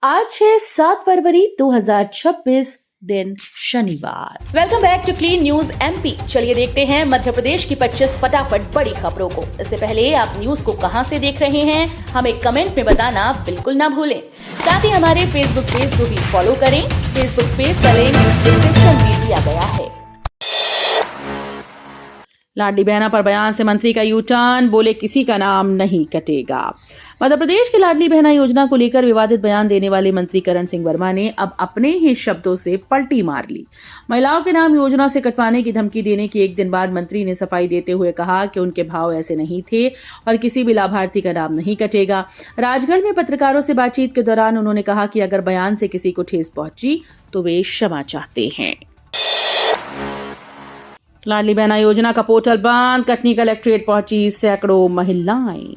आज है 7 फरवरी 2026 दिन शनिवार। Welcome back to Clean News MP. चलिए देखते हैं मध्य प्रदेश की 25 फटाफट बड़ी खबरों को। इससे पहले आप न्यूज को कहां से देख रहे हैं हमें कमेंट में बताना बिल्कुल ना भूलें। साथ ही हमारे फेसबुक पेज को भी फॉलो करें। फेसबुक पेज का लिंक डिस्क्रिप्शन में दिया गया है। लाडली बहना पर बयान से मंत्री का यू टर्न, बोले किसी का नाम नहीं कटेगा। मध्य प्रदेश की लाडली बहना योजना को लेकर विवादित बयान देने वाले मंत्री करण सिंह वर्मा ने अब अपने ही शब्दों से पलटी मार ली। महिलाओं के नाम योजना से कटवाने की धमकी देने के एक दिन बाद मंत्री ने सफाई देते हुए कहा कि उनके भाव ऐसे नहीं थे और किसी भी लाभार्थी का नाम नहीं कटेगा। राजगढ़ में पत्रकारों से बातचीत के दौरान उन्होंने कहा कि अगर बयान से किसी को ठेस पहुंची तो वे क्षमा चाहते हैं। लाडली बहना योजना का पोर्टल बंद, कटनी कलेक्ट्रेट पहुंची सैकड़ों महिलाएं।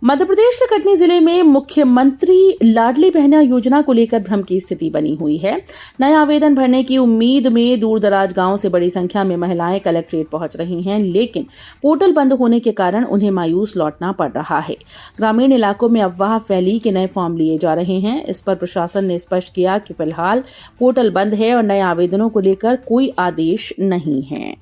मध्य प्रदेश के कटनी जिले में मुख्यमंत्री लाडली बहना योजना को लेकर भ्रम की स्थिति बनी हुई है। नए आवेदन भरने की उम्मीद में दूर दराज गांव से बड़ी संख्या में महिलाएं कलेक्ट्रेट पहुंच रही हैं, लेकिन पोर्टल बंद होने के कारण उन्हें मायूस लौटना पड़ रहा है। ग्रामीण इलाकों में अफवाह फैली कि नए फॉर्म लिए जा रहे हैं। इस पर प्रशासन ने स्पष्ट किया कि फिलहाल पोर्टल बंद है और नए आवेदनों को लेकर कोई आदेश नहीं है।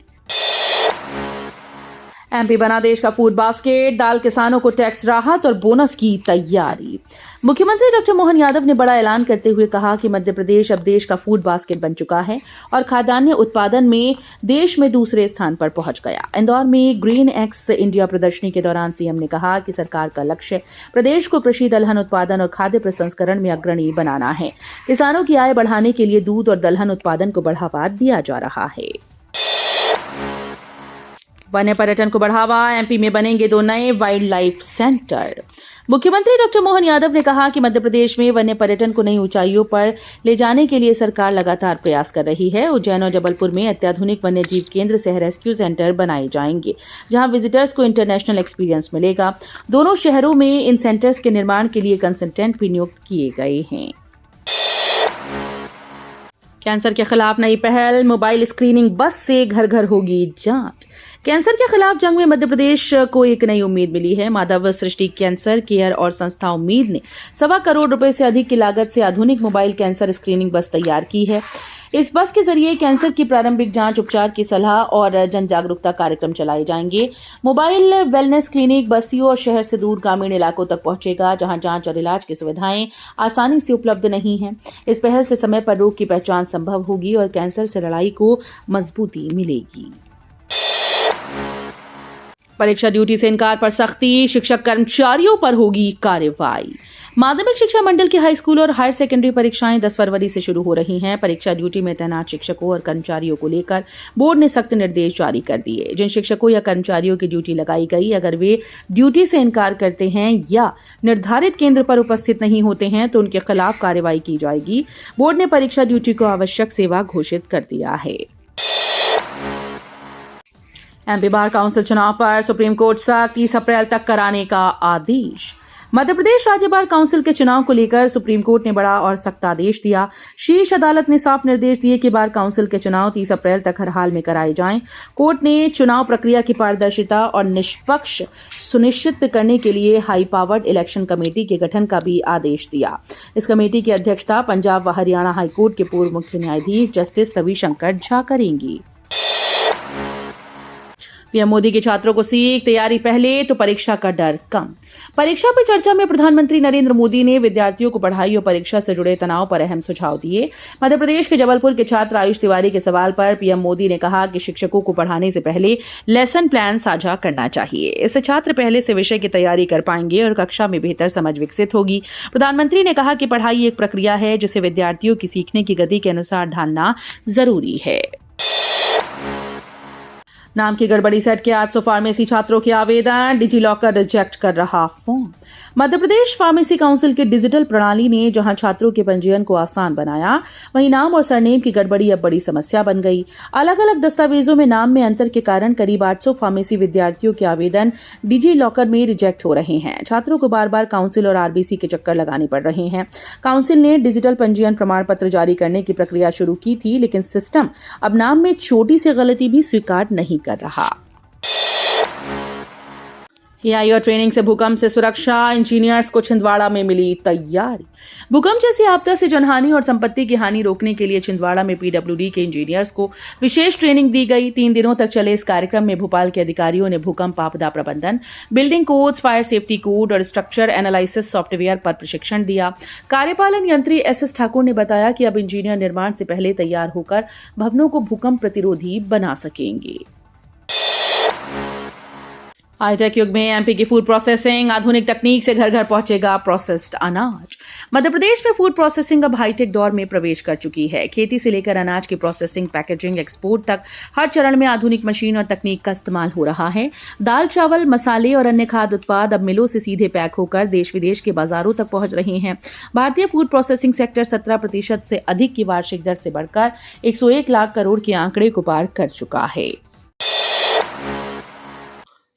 एमपी बना देश का फूड बास्केट, दाल किसानों को टैक्स राहत और बोनस की तैयारी। मुख्यमंत्री डॉक्टर मोहन यादव ने बड़ा ऐलान करते हुए कहा कि मध्य प्रदेश अब देश का फूड बास्केट बन चुका है और खाद्यान्न उत्पादन में देश में दूसरे स्थान पर पहुंच गया। इंदौर में ग्रीन एक्स इंडिया प्रदर्शनी के दौरान सीएम ने कहा कि सरकार का लक्ष्य प्रदेश को कृषि दलहन उत्पादन और खाद्य प्रसंस्करण में अग्रणी बनाना है। किसानों की आय बढ़ाने के लिए दूध और दलहन उत्पादन को बढ़ावा दिया जा रहा है। वन्य पर्यटन को बढ़ावा, एमपी में बनेंगे 2 नए वाइल्ड लाइफ सेंटर। मुख्यमंत्री डॉक्टर मोहन यादव ने कहा कि मध्य प्रदेश में वन्य पर्यटन को नई ऊंचाइयों पर ले जाने के लिए सरकार लगातार प्रयास कर रही है। उज्जैन और जबलपुर में अत्याधुनिक वन्य जीव केंद्र सह रेस्क्यू सेंटर बनाए जाएंगे, जहां विजिटर्स को इंटरनेशनल एक्सपीरियंस मिलेगा। दोनों शहरों में इन सेंटर्स के निर्माण के लिए कंसल्टेंट भी नियुक्त किए गए हैं। कैंसर के खिलाफ नई पहल, मोबाइल स्क्रीनिंग बस से घर घर होगी जांच। कैंसर के खिलाफ जंग में मध्य प्रदेश को एक नई उम्मीद मिली है। माधव सृष्टि कैंसर केयर और संस्था उम्मीद ने 1.25 करोड़ रुपए से अधिक की लागत से आधुनिक मोबाइल कैंसर स्क्रीनिंग बस तैयार की है। इस बस के जरिए कैंसर की प्रारंभिक जांच, उपचार की सलाह और जन जागरूकता कार्यक्रम चलाए जाएंगे। मोबाइल वेलनेस क्लिनिक बस्तियों और शहर से दूर ग्रामीण इलाकों तक पहुंचेगा, जहां जांच और इलाज की सुविधाएं आसानी से उपलब्ध नहीं हैं। इस पहल से समय पर रोग की पहचान संभव होगी और कैंसर से लड़ाई को मजबूती मिलेगी। परीक्षा ड्यूटी से इनकार पर सख्ती, शिक्षक कर्मचारियों पर होगी कार्रवाई। माध्यमिक शिक्षा मंडल की हाई स्कूल और हायर सेकेंडरी परीक्षाएं 10 फरवरी से शुरू हो रही हैं। परीक्षा ड्यूटी में तैनात शिक्षकों और कर्मचारियों को लेकर बोर्ड ने सख्त निर्देश जारी कर दिए। जिन शिक्षकों या कर्मचारियों की ड्यूटी लगाई गई, अगर वे ड्यूटी से इनकार करते हैं या निर्धारित केंद्र पर उपस्थित नहीं होते हैं तो उनके खिलाफ कार्रवाई की जाएगी। बोर्ड ने परीक्षा ड्यूटी को आवश्यक सेवा घोषित कर दिया है। एमपी बार काउंसिल चुनाव पर सुप्रीम कोर्ट सख्त, 30 अप्रैल तक कराने का आदेश। मध्य प्रदेश राज्य बार काउंसिल के चुनाव को लेकर सुप्रीम कोर्ट ने बड़ा और सख्त आदेश दिया। शीर्ष अदालत ने साफ निर्देश दिए कि बार काउंसिल के चुनाव 30 अप्रैल तक हर हाल में कराए जाएं। कोर्ट ने चुनाव प्रक्रिया की पारदर्शिता और निष्पक्ष सुनिश्चित करने के लिए हाई पावर्ड इलेक्शन कमेटी के गठन का भी आदेश दिया। इस कमेटी की अध्यक्षता पंजाब व हरियाणा हाईकोर्ट के पूर्व मुख्य न्यायाधीश जस्टिस रविशंकर झा करेंगी। पीएम मोदी के छात्रों को सीख, तैयारी पहले तो परीक्षा का डर कम। परीक्षा पे चर्चा में प्रधानमंत्री नरेंद्र मोदी ने विद्यार्थियों को पढ़ाई और परीक्षा से जुड़े तनाव पर अहम सुझाव दिए। मध्य प्रदेश के जबलपुर के छात्र आयुष तिवारी के सवाल पर पीएम मोदी ने कहा कि शिक्षकों को पढ़ाने से पहले लेसन प्लान साझा करना चाहिए। इससे छात्र पहले से विषय की तैयारी कर पाएंगे और कक्षा में बेहतर समझ विकसित होगी। प्रधानमंत्री ने कहा कि पढ़ाई एक प्रक्रिया है, जिसे विद्यार्थियों की सीखने की गति के अनुसार ढालना जरूरी है। नाम की गड़बड़ी सेट के 800 फार्मेसी छात्रों के आवेदन, डिजी लॉकर रिजेक्ट कर रहा form. Madhya Pradesh pharmacy council की डिजिटल प्रणाली ने जहां छात्रों के पंजीयन को आसान बनाया, वहीं नाम और सरनेम की गड़बड़ी अब बड़ी समस्या बन गई। अलग अलग दस्तावेजों में नाम में अंतर के कारण करीब 800 फार्मेसी विद्यार्थियों के आवेदन डिजी लॉकर में रिजेक्ट हो रहे हैं। छात्रों को बार बार काउंसिल और आरबीसी के चक्कर लगाने पड़ रहे हैं। काउंसिल ने डिजिटल पंजीयन प्रमाण पत्र जारी करने की प्रक्रिया शुरू की थी, लेकिन सिस्टम अब नाम में छोटी सी गलती भी स्वीकार नहीं कर रहा। एआई और ट्रेनिंग से भूकंप से सुरक्षा, इंजीनियर्स को छिंदवाड़ा में मिली तैयारी। भूकंप जैसी आपदा से जनहानि और संपत्ति की हानि रोकने के लिए छिंदवाड़ा में पीडब्ल्यूडी के इंजीनियर्स को विशेष ट्रेनिंग दी गई। 3 दिनों तक चले इस कार्यक्रम में भोपाल के अधिकारियों ने भूकंप आपदा प्रबंधन, building codes, fire safety code और स्ट्रक्चर एनालिसिस सॉफ्टवेयर पर प्रशिक्षण दिया। कार्यपालन यंत्री एसएस ठाकुर ने बताया कि अब इंजीनियर निर्माण से पहले तैयार होकर भवनों को भूकंप प्रतिरोधी बना सकेंगे। हाईटेक युग में एमपी की फूड प्रोसेसिंग, आधुनिक तकनीक से घर घर पहुंचेगा प्रोसेस्ड अनाज। मध्य प्रदेश में फूड प्रोसेसिंग अब हाईटेक दौर में प्रवेश कर चुकी है। खेती से लेकर अनाज की प्रोसेसिंग, पैकेजिंग, एक्सपोर्ट तक हर चरण में आधुनिक मशीन और तकनीक का इस्तेमाल हो रहा है। दाल, चावल, मसाले और अन्य खाद्य उत्पाद अब मिलों से सीधे पैक होकर देश विदेश के बाजारों तक पहुंच रहे हैं। भारतीय फूड प्रोसेसिंग सेक्टर 17% से अधिक की वार्षिक दर से बढ़कर 101 लाख करोड़ के आंकड़े को पार कर चुका है।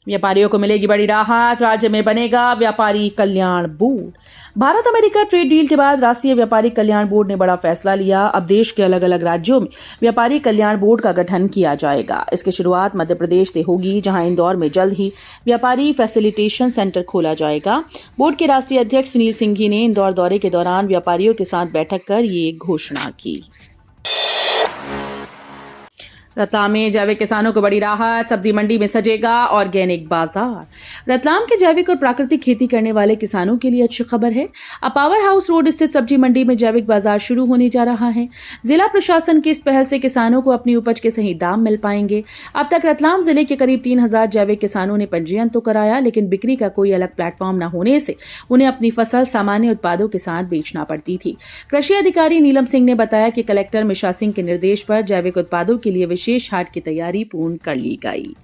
व्यापारियों को मिलेगी बड़ी राहत, राज्य में बनेगा व्यापारी कल्याण board. Bharat America trade deal के बाद राष्ट्रीय व्यापारी कल्याण बोर्ड ने बड़ा फैसला लिया। अब देश के अलग अलग राज्यों में व्यापारी कल्याण बोर्ड का गठन किया जाएगा। इसकी शुरुआत मध्य प्रदेश से होगी, जहां इंदौर में जल्द ही व्यापारी फैसिलिटेशन सेंटर खोला जाएगा। बोर्ड के राष्ट्रीय अध्यक्ष सुनील सिंघी ने इंदौर दौरे के दौरान व्यापारियों के साथ बैठक कर ये घोषणा की। रतलाम में जैविक किसानों को बड़ी राहत, सब्जी मंडी में सजेगा ऑर्गेनिक बाजार। रतलाम के जैविक और प्राकृतिक खेती करने वाले किसानों के लिए अच्छी खबर है। अब पावर हाउस रोड स्थित सब्जी मंडी में जैविक बाजार शुरू होने जा रहा है। जिला प्रशासन की इस पहल से किसानों को अपनी उपज के सही दाम मिल पाएंगे। अब तक रतलाम जिले के करीब 3000 जैविक किसानों ने पंजीयन तो कराया, लेकिन बिक्री का कोई अलग प्लेटफॉर्म न होने से उन्हें अपनी फसल सामान्य उत्पादों के साथ बेचना पड़ती थी। कृषि अधिकारी नीलम सिंह ने बताया कि कलेक्टर मिशा सिंह के निर्देश पर जैविक उत्पादों के लिए विशेष हाट की तैयारी पूर्ण कर ली गई।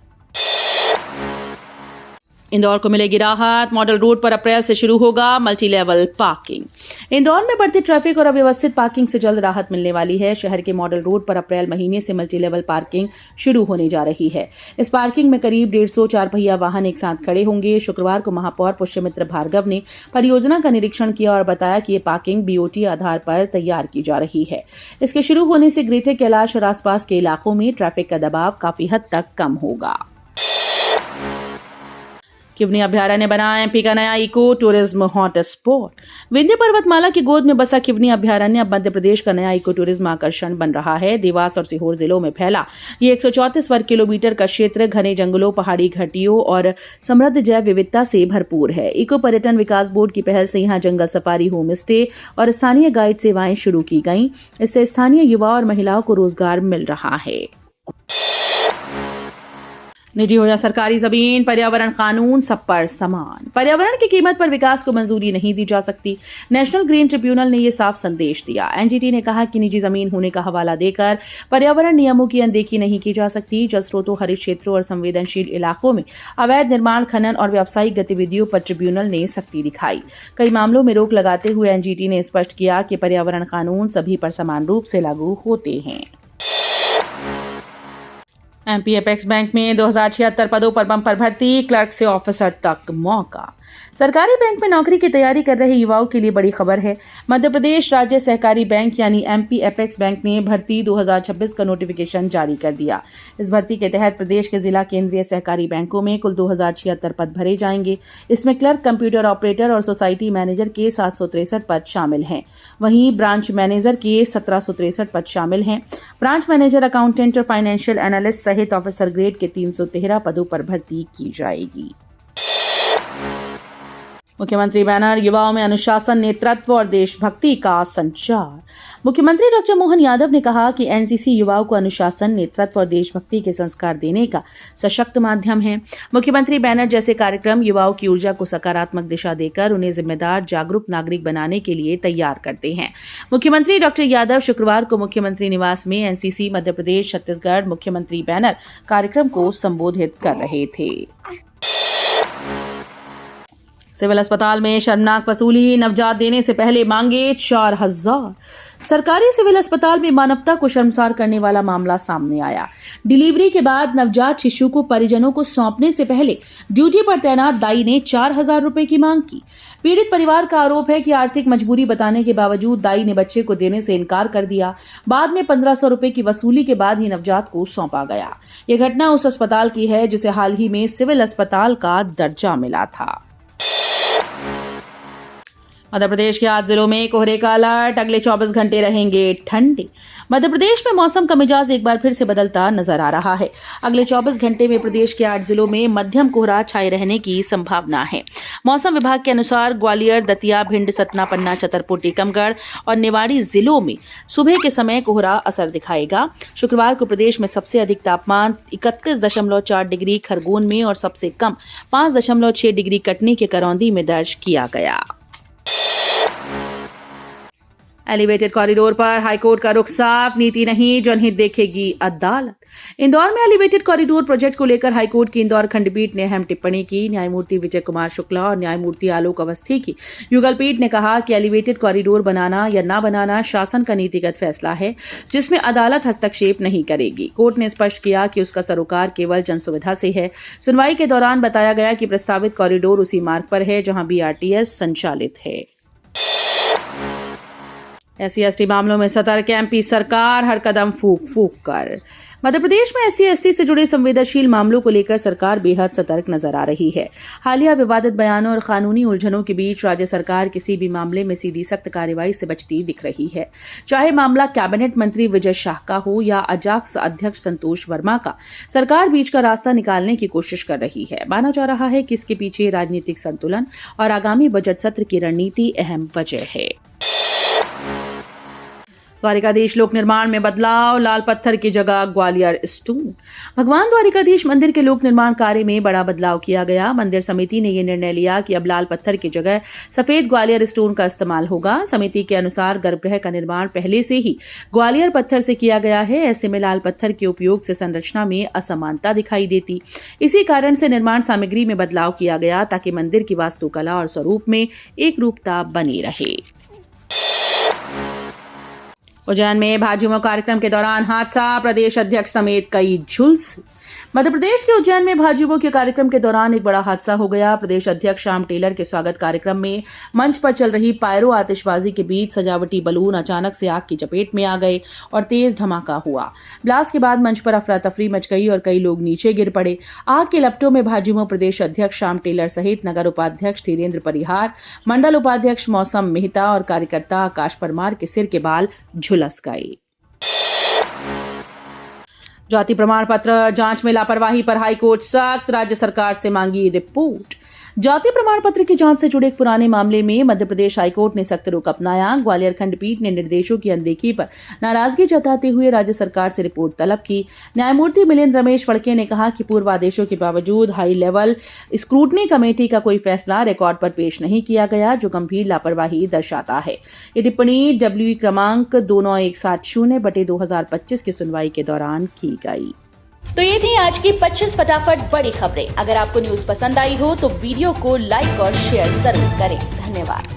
इंदौर को मिलेगी राहत, मॉडल रोड पर अप्रैल से शुरू होगा मल्टी लेवल पार्किंग। इंदौर में बढ़ती ट्रैफिक और अव्यवस्थित पार्किंग से जल्द राहत मिलने वाली है। शहर के मॉडल रोड पर अप्रैल महीने से मल्टी लेवल पार्किंग शुरू होने जा रही है। इस पार्किंग में करीब 150 4 पहिया वाहन एक साथ खड़े होंगे। शुक्रवार को महापौर पुष्यमित्र भार्गव ने परियोजना का निरीक्षण किया और बताया कि ये पार्किंग बीओटी आधार पर तैयार की जा रही है। इसके शुरू होने से ग्रेटर कैलाश और आसपास के इलाकों में ट्रैफिक का दबाव काफी हद तक कम होगा। किवनी अभ्यारण्य बना एमपी का नया eco tourism hot spot. Vindhya पर्वतमाला की गोद में बसा किवनी अभ्यारण्य अब मध्य प्रदेश का नया इको टूरिज्म आकर्षण बन रहा है। देवास और सीहोर जिलों में फैला ये 134 वर्ग किलोमीटर का क्षेत्र घने जंगलों, पहाड़ी घाटियों और समृद्ध जैव विविधता से भरपूर है। इको पर्यटन विकास बोर्ड की पहल से यहाँ जंगल सफारी, होम स्टे और स्थानीय गाइड सेवाएं शुरू की गईं। इससे स्थानीय युवा और महिलाओं को रोजगार मिल रहा है। निजी हो या सरकारी जमीन, पर्यावरण कानून सब पर समान। पर्यावरण की कीमत पर विकास को मंजूरी नहीं दी जा सकती। नेशनल ग्रीन ट्रिब्यूनल ने ये साफ संदेश दिया। एनजीटी ने कहा कि निजी जमीन होने का हवाला देकर पर्यावरण नियमों की अनदेखी नहीं की जा सकती। जल स्रोतों, हरित क्षेत्रों और संवेदनशील इलाकों में अवैध निर्माण, खनन और व्यावसायिक गतिविधियों पर ट्रिब्यूनल ने सख्ती दिखाई। कई मामलों में रोक लगाते हुए एनजीटी ने स्पष्ट किया कि पर्यावरण कानून सभी पर समान रूप से लागू होते हैं। एमपी एपेक्स बैंक में 2076 पदों पर बम्पर भर्ती, क्लर्क से ऑफिसर तक मौका। सरकारी बैंक में नौकरी की तैयारी कर रहे युवाओं के लिए बड़ी खबर है। मध्य प्रदेश राज्य सहकारी बैंक यानी एमपी एपेक्स बैंक ने भर्ती 2026 का नोटिफिकेशन जारी कर दिया। इस भर्ती के तहत प्रदेश के जिला केंद्रीय सहकारी बैंकों में कुल 2076 पद भरे जाएंगे। इसमें क्लर्क, कंप्यूटर ऑपरेटर और सोसाइटी मैनेजर के 763 पद शामिल हैं। वहीं ब्रांच मैनेजर के 1763 पद शामिल हैं। ब्रांच मैनेजर, अकाउंटेंट और फाइनेंशियल एनालिस्ट सहित ऑफिसर ग्रेड के 313 पदों पर भर्ती की जाएगी। मुख्यमंत्री बैनर, युवाओं में अनुशासन, नेतृत्व और देशभक्ति का संचार। मुख्यमंत्री डॉक्टर मोहन यादव ने कहा कि एनसीसी युवाओं को अनुशासन, नेतृत्व और देशभक्ति के संस्कार देने का सशक्त माध्यम है। मुख्यमंत्री बैनर जैसे कार्यक्रम युवाओं की ऊर्जा को सकारात्मक दिशा देकर उन्हें जिम्मेदार, जागरूक नागरिक बनाने के लिए तैयार करते हैं। मुख्यमंत्री डॉक्टर यादव शुक्रवार को मुख्यमंत्री निवास में एनसीसी मध्य प्रदेश छत्तीसगढ़ मुख्यमंत्री बैनर कार्यक्रम को संबोधित कर रहे थे। सिविल अस्पताल में शर्मनाक वसूली, नवजात देने से पहले मांगे 4,000। सरकारी सिविल अस्पताल में मानवता को शर्मसार करने वाला मामला सामने आया। डिलीवरी के बाद नवजात शिशु को परिजनों को सौंपने से पहले ड्यूटी पर तैनात दाई ने 4,000 रुपए की मांग की। पीड़ित परिवार का आरोप है कि आर्थिक मजबूरी बताने के बावजूद दाई ने बच्चे को देने से इनकार कर दिया। बाद में 1,500 रुपए की वसूली के बाद ही नवजात को सौंपा गया। यह घटना उस अस्पताल की है जिसे हाल ही में सिविल अस्पताल का दर्जा मिला था। मध्य प्रदेश के 8 जिलों में कोहरे का अलर्ट, अगले 24 घंटे रहेंगे ठंडे। मध्य प्रदेश में मौसम का मिजाज एक बार फिर से बदलता नजर आ रहा है। अगले 24 घंटे में प्रदेश के 8 जिलों में मध्यम कोहरा छाए रहने की संभावना है। मौसम विभाग के अनुसार ग्वालियर, दतिया, भिंड, सतना, पन्ना, छतरपुर, टीकमगढ़ और निवाड़ी जिलों में सुबह के समय कोहरा असर दिखाएगा। शुक्रवार को प्रदेश में सबसे अधिक तापमान 31.4 डिग्री खरगोन में और सबसे कम 5.6 डिग्री कटनी के करौंदी में दर्ज किया गया। एलिवेटेड कॉरिडोर पर हाईकोर्ट का रुख साफ, नीति नहीं, जनहित देखेगी अदालत। इंदौर में एलिवेटेड कॉरिडोर प्रोजेक्ट को लेकर हाईकोर्ट की इंदौर खंडपीठ ने अहम टिप्पणी की। न्यायमूर्ति विजय कुमार शुक्ला और न्यायमूर्ति आलोक अवस्थी की युगलपीठ ने कहा कि एलिवेटेड कॉरिडोर बनाना या न बनाना शासन का नीतिगत फैसला है, जिसमें अदालत हस्तक्षेप नहीं करेगी। कोर्ट ने स्पष्ट किया कि उसका सरोकार केवल जनसुविधा से है। सुनवाई के दौरान बताया गया कि प्रस्तावित कॉरिडोर उसी मार्ग पर है जहां बीआरटीएस संचालित है। SC/ST मामलों में सतर्क एमपी सरकार, हर कदम फूंक फूंक कर। मध्य प्रदेश में SC/ST से जुड़े संवेदनशील मामलों को लेकर सरकार बेहद सतर्क नजर आ रही है। हालिया विवादित बयानों और कानूनी उलझनों के बीच राज्य सरकार किसी भी मामले में सीधी सख्त कार्रवाई से बचती दिख रही है। चाहे मामला कैबिनेट मंत्री विजय शाह का हो या अजाक्स अध्यक्ष संतोष वर्मा का, सरकार बीच का रास्ता निकालने की कोशिश कर रही है। माना जा रहा है कि इसके पीछे राजनीतिक संतुलन और आगामी बजट सत्र की रणनीति अहम वजह है। द्वारिकाधीश लोक निर्माण में बदलाव, लाल पत्थर की जगह ग्वालियर स्टोन। भगवान द्वारिकाधीश मंदिर के लोक निर्माण कार्य में बड़ा बदलाव किया गया। मंदिर समिति ने यह निर्णय लिया कि अब लाल पत्थर की जगह सफेद ग्वालियर स्टोन का इस्तेमाल होगा। समिति के अनुसार गर्भगृह का निर्माण पहले से ही ग्वालियर पत्थर से किया गया है। ऐसे में लाल पत्थर के उपयोग से संरचना में असमानता दिखाई देती। इसी कारण से निर्माण सामग्री में बदलाव किया गया ताकि मंदिर की वास्तुकला और स्वरूप में एक रूपता बनी रहे। उज्जैन में भाजयुमो कार्यक्रम के दौरान हादसा, प्रदेश अध्यक्ष समेत कई झुलसे। मध्य प्रदेश के उज्जैन में भाजयुमो के कार्यक्रम के दौरान एक बड़ा हादसा हो गया। प्रदेश अध्यक्ष श्याम टेलर के स्वागत कार्यक्रम में मंच पर चल रही पायरो आतिशबाजी के बीच सजावटी बलून अचानक से आग की चपेट में आ गए और तेज धमाका हुआ। ब्लास्ट के बाद मंच पर अफरा तफरी मच गई और कई लोग नीचे गिर पड़े। आग के लपटों में भाजयुमो प्रदेश अध्यक्ष श्याम टेलर सहित नगर उपाध्यक्ष धीरेन्द्र परिहार, मंडल उपाध्यक्ष मौसम मेहता और कार्यकर्ता आकाश परमार के सिर के बाल झुलस गए। जाति प्रमाण पत्र जांच में लापरवाही पर हाईकोर्ट सख्त, राज्य सरकार से मांगी रिपोर्ट। जाति प्रमाण पत्र की जांच से जुड़े एक पुराने मामले में मध्य प्रदेश हाईकोर्ट ने सख्त रुख अपनाया। ग्वालियर खंडपीठ ने निर्देशों की अनदेखी पर नाराजगी जताते हुए राज्य सरकार से रिपोर्ट तलब की। न्यायमूर्ति मिलिंद रमेश फड़के ने कहा कि पूर्व आदेशों के बावजूद हाई लेवल स्क्रूटनी कमेटी का कोई फैसला रिकॉर्ड पर पेश नहीं किया गया, जो गंभीर लापरवाही दर्शाता है। ये टिप्पणी WE क्रमांक 29170/2025 की सुनवाई के दौरान की गई। तो ये थी आज की 25 फटाफट बड़ी खबरें। अगर आपको न्यूज पसंद आई हो तो वीडियो को लाइक और शेयर जरूर करें। धन्यवाद।